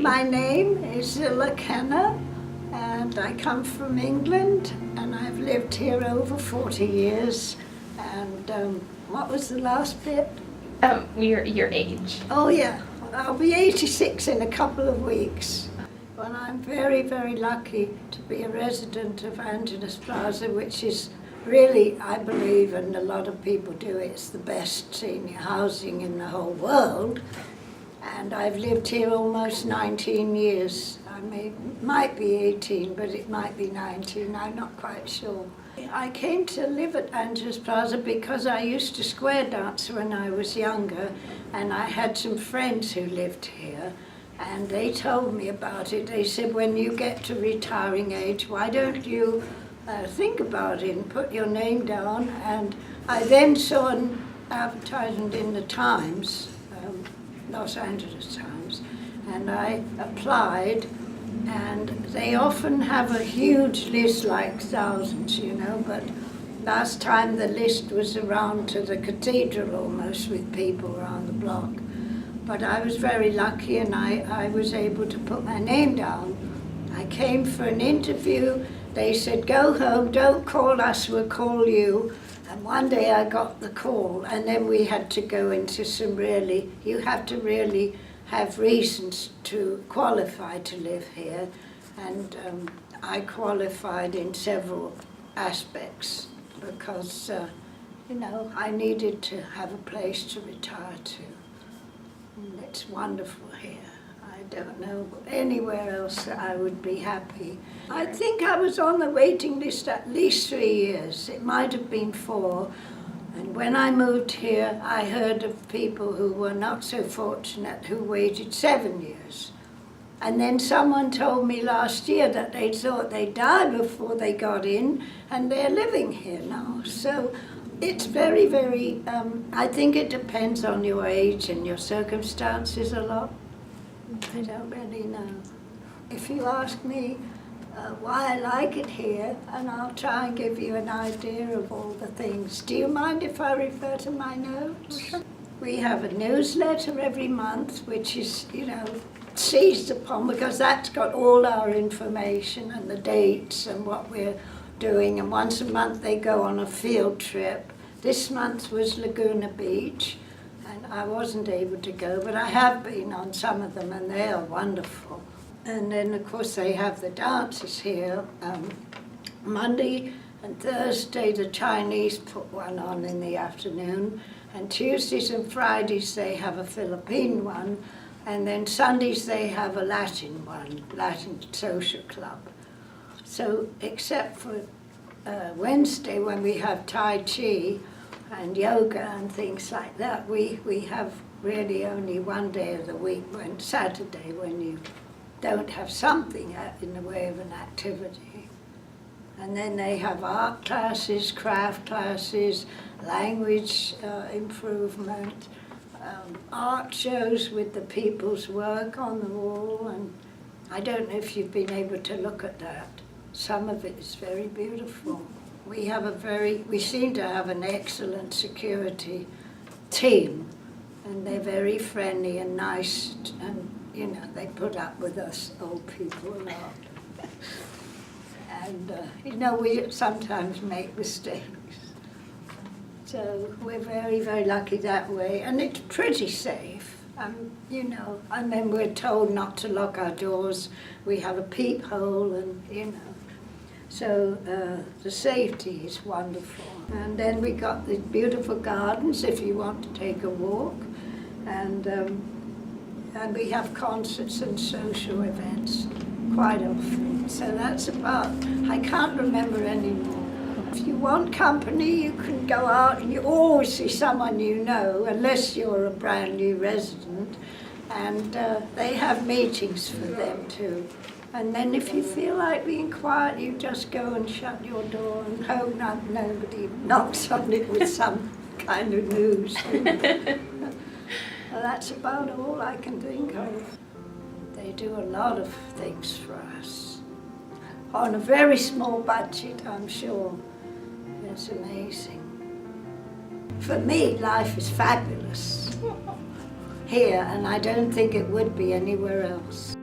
My name is Zilla Kenna, and I come from England, and I've lived here over 40 years. And what was the last bit? Your age. Oh yeah, I'll be 86 in a couple of weeks. Well, I'm very, very lucky to be a resident of Angeles Plaza, which is really, I believe, and a lot of people do, it's the best senior housing in the whole world. And I've lived here almost 19 years. Might be 18, but it might be 19, I'm not quite sure. I came to live at Angeles Plaza because I used to square dance when I was younger, and I had some friends who lived here, and they told me about it. They said, when you get to retiring age, why don't you think about it and put your name down? And I then saw an advertisement in the Times, Los Angeles Times, and I applied, and they often have a huge list, like thousands, you know, but last time the list was around to the cathedral almost, with people around the block. But I was very lucky, and I was able to put my name down. I came for an interview. They said, go home, don't call us, we'll call you. And one day I got the call, and then we had to go into some really, you have to really have reasons to qualify to live here. And I qualified in several aspects because, you know, I needed to have a place to retire to. And it's wonderful here. I don't know anywhere else that I would be happy. I think I was on the waiting list at least 3 years. It might have been 4. And when I moved here, I heard of people who were not so fortunate who waited 7 years. And then someone told me last year that they thought they'd die before they got in, and they're living here now. So it's very, very, I think it depends on your age and your circumstances a lot. I don't really know. If you ask me why I like it here, and I'll try and give you an idea of all the things. Do you mind if I refer to my notes? We have a newsletter every month, which is, you know, seized upon because that's got all our information and the dates and what we're doing. And once a month they go on a field trip. This month was Laguna Beach. I wasn't able to go, but I have been on some of them, and they are wonderful. And then, of course, they have the dances here. Monday and Thursday, the Chinese put one on in the afternoon, and Tuesdays and Fridays they have a Philippine one, and then Sundays they have a Latin one, Latin social club. So, except for Wednesday when we have Tai Chi and yoga and things like that, we have really only one day of the week, when Saturday, when you don't have something in the way of an activity. And then they have art classes, craft classes, language improvement, art shows with the people's work on the wall. And I don't know if you've been able to look at that. Some of it is very beautiful. We seem to have an excellent security team, and they're very friendly and nice, and you know, they put up with us old people a lot. And you know, we sometimes make mistakes. So we're very, very lucky that way, and it's pretty safe. You know, and then we're told not to lock our doors. We have a peephole, and you know. So the safety is wonderful. And then we got the beautiful gardens if you want to take a walk. And we have concerts and social events quite often. So that's about, I can't remember anymore. If you want company, you can go out, and you always see someone you know, unless you're a brand new resident. And they have meetings for them too. And then if you feel like being quiet, you just go and shut your door and hope nobody knocks on it with some kind of news. Well, that's about all I can think of. They do a lot of things for us. On a very small budget, I'm sure. It's amazing. For me, life is fabulous here, and I don't think it would be anywhere else.